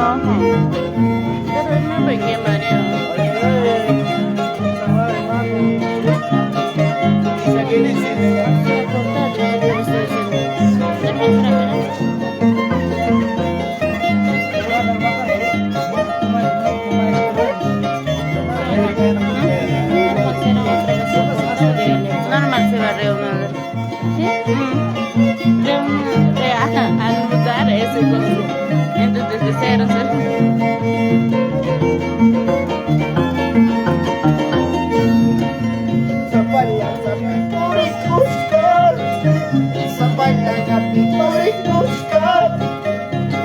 Oho. Pero me voy que Mario. ¿Qué dices? Voy a cortar, yo lo estoy diciendo. Déjame entrar, normal se va a reunir. ¿Sí? Al mudar ese costo. Entonces de cero, cero.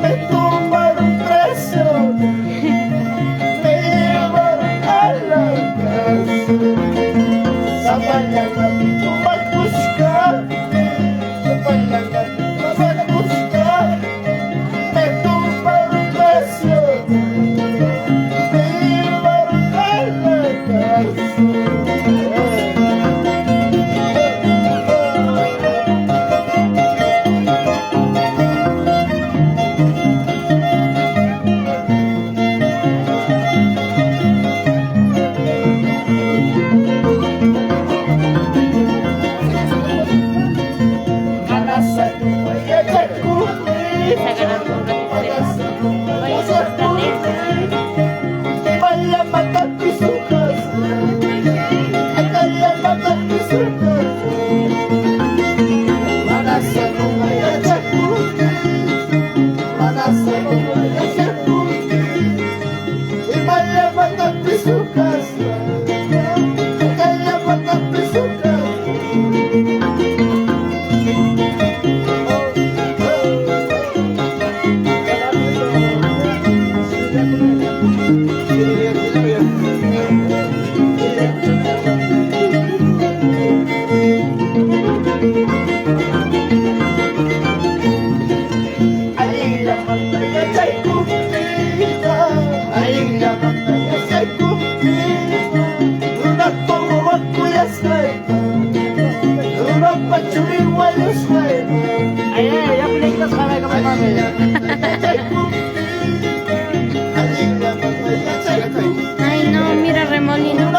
Me tomaron preso, me llevaron a la cárcel. Zapalanga, tú vas a buscar, Zapalanga, tú vas a buscar. Me tomaron preso, me llevaron a la cárcel. Ay no, mira remolino.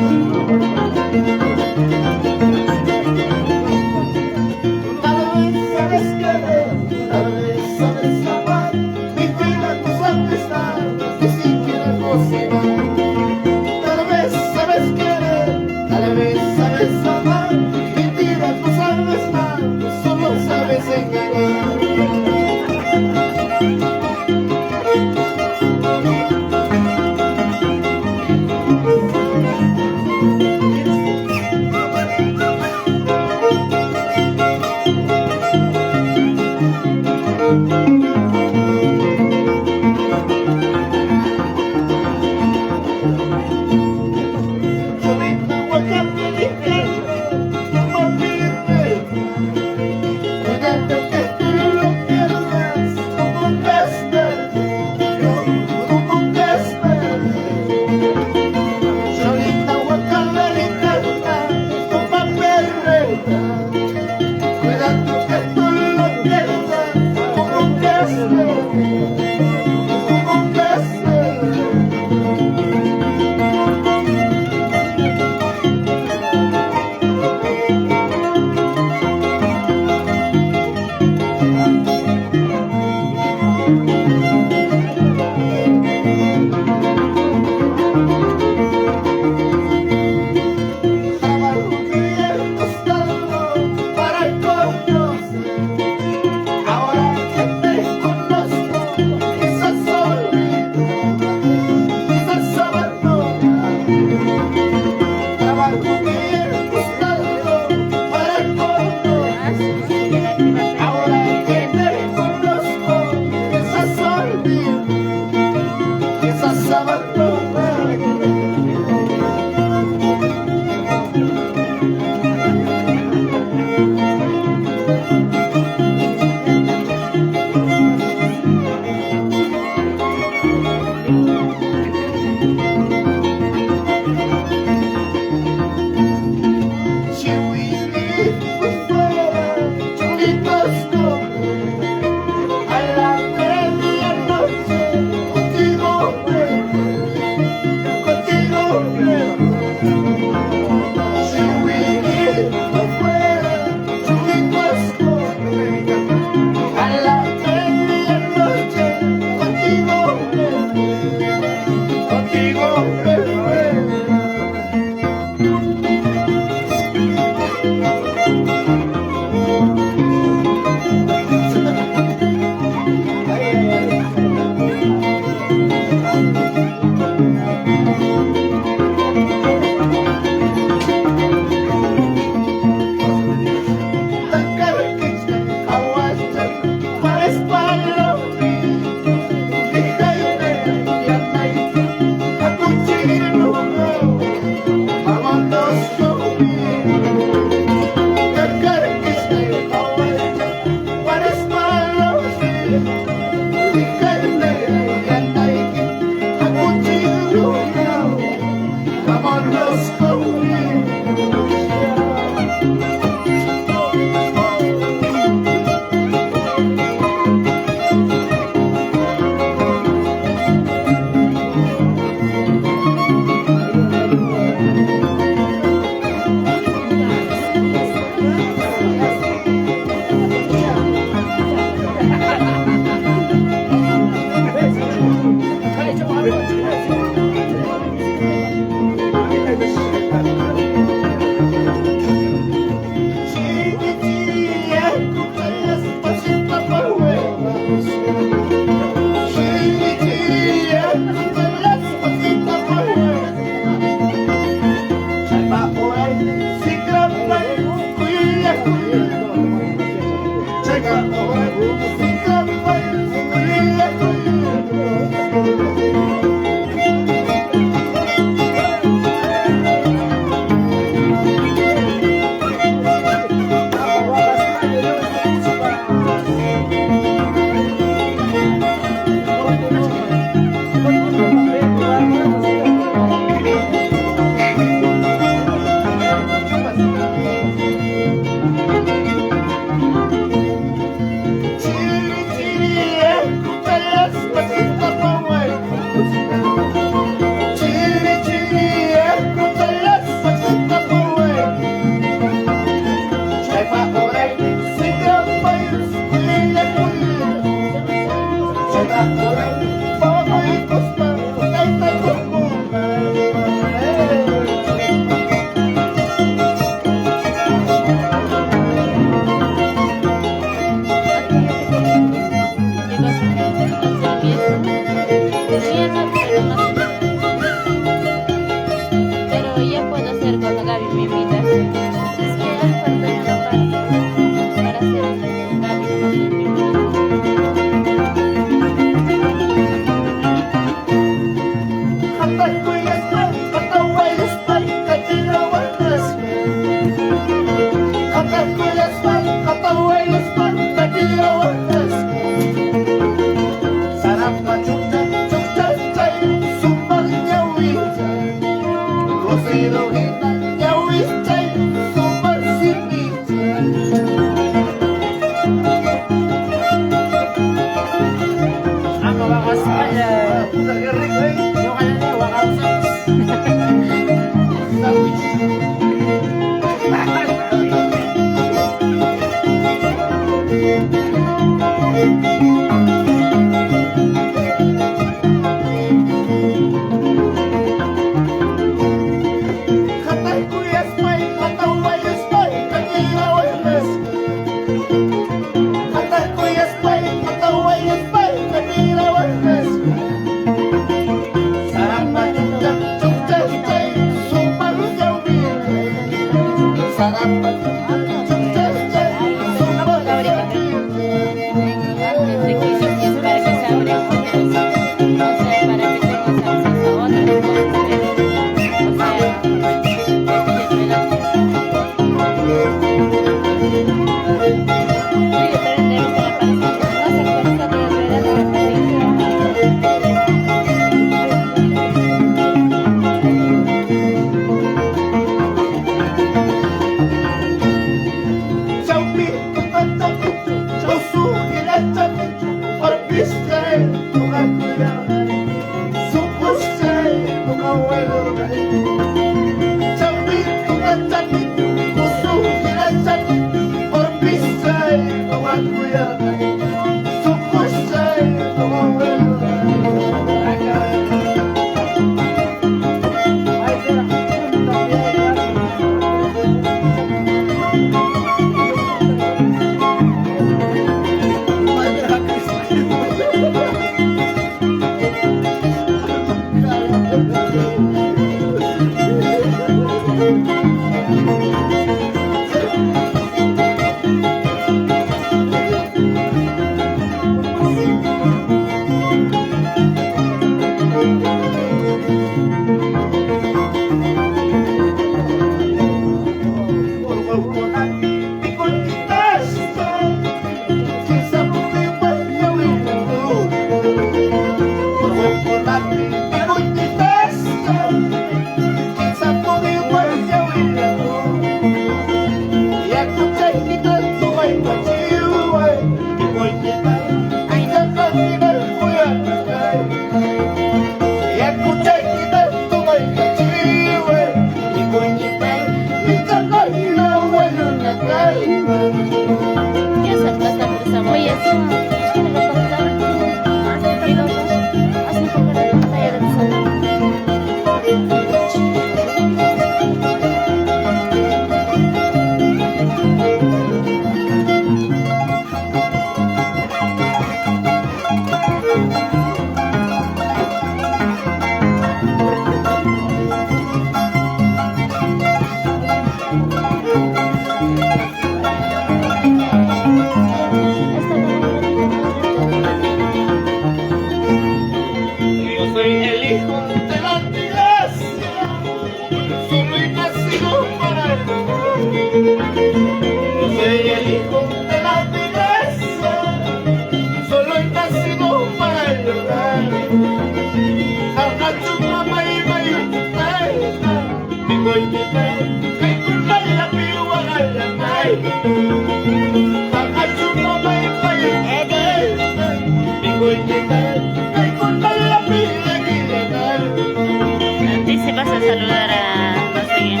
Dice, vas a saludar a no sé quién.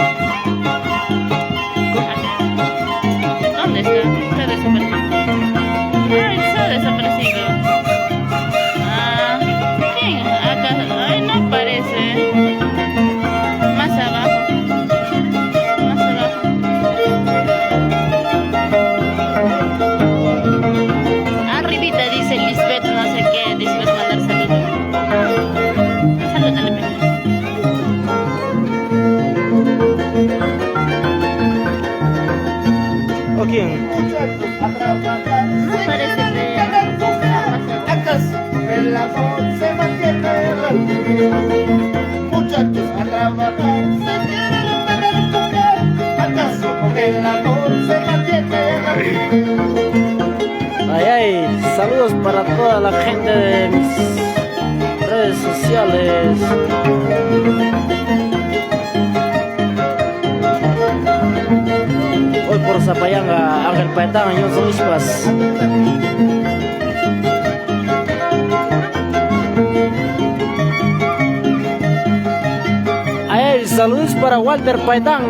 ¿Dónde está? Está desaparecido. Ay, está desaparecido. Ah, ¿quién? Acá. Ay, no aparece. Más abajo. Más abajo. Arribita dice Lisbeth, no sé qué. Dice, vas a mandar saludos. Salúdale, pe. ¿O quién? No parece que ¿Acaso el amor se mantiene muchachos a trabajar se quieren tener tocar? ¿Acaso el amor se mantiene Ay, ay, saludos para toda la gente de mis redes sociales. Hoy por Zapayanga, Ángel Paetán, yo soy Ispas. Ay, saludos para Walter Paetán.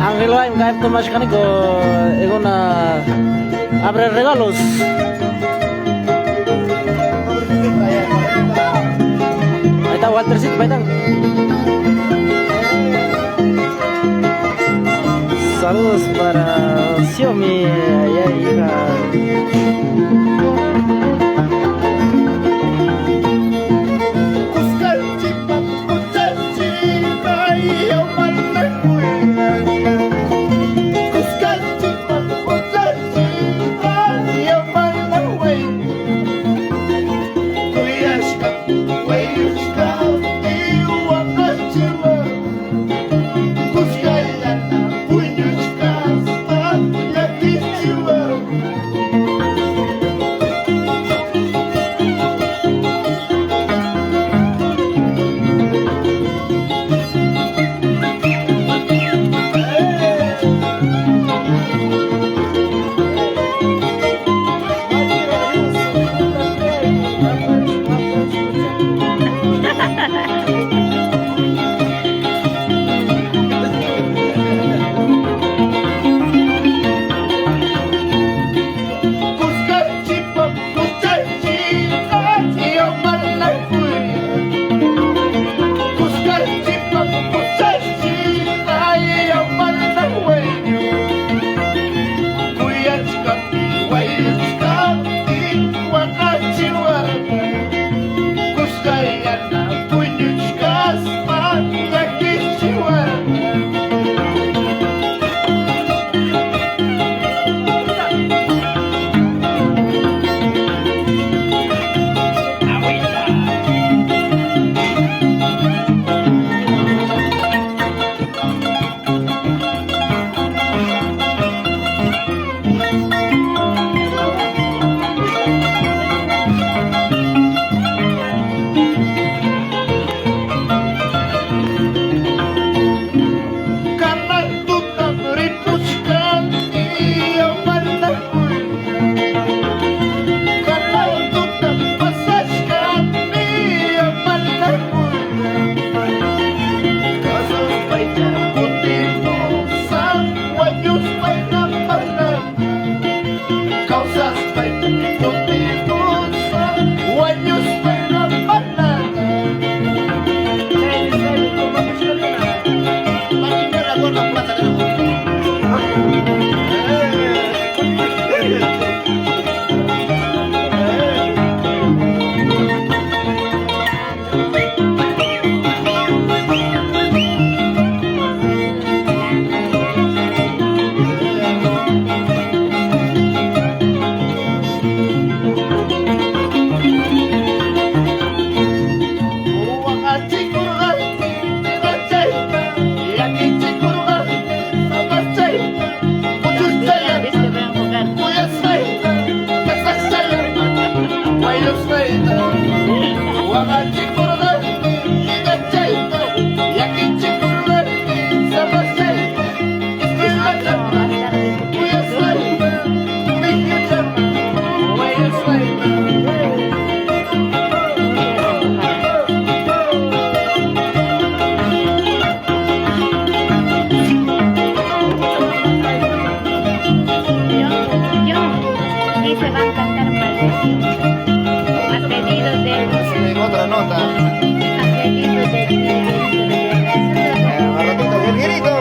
Ángel Paetán, Tomás Canico, en una Abre regalos. Ahí está Waltercito, ahí está. Saludos para Xiaomi, allá hija.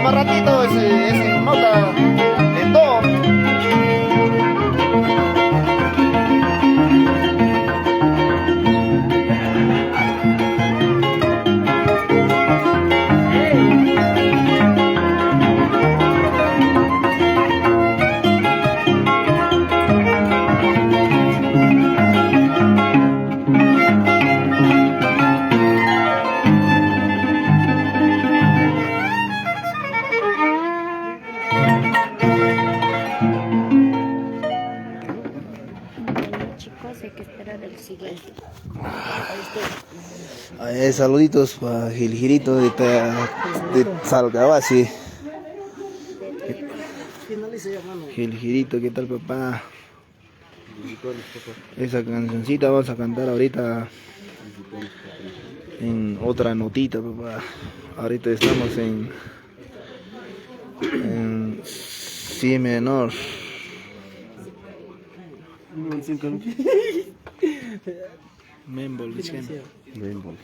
Más ratito, ese nota de todo. Saluditos para Gilgirito de Salcabasi. Gilgirito, ¿qué tal, papá? Esa cancioncita vamos a cantar ahorita en otra notita, papá. Ahorita estamos en si menor. canción con... Membol, dicen. Rainbow.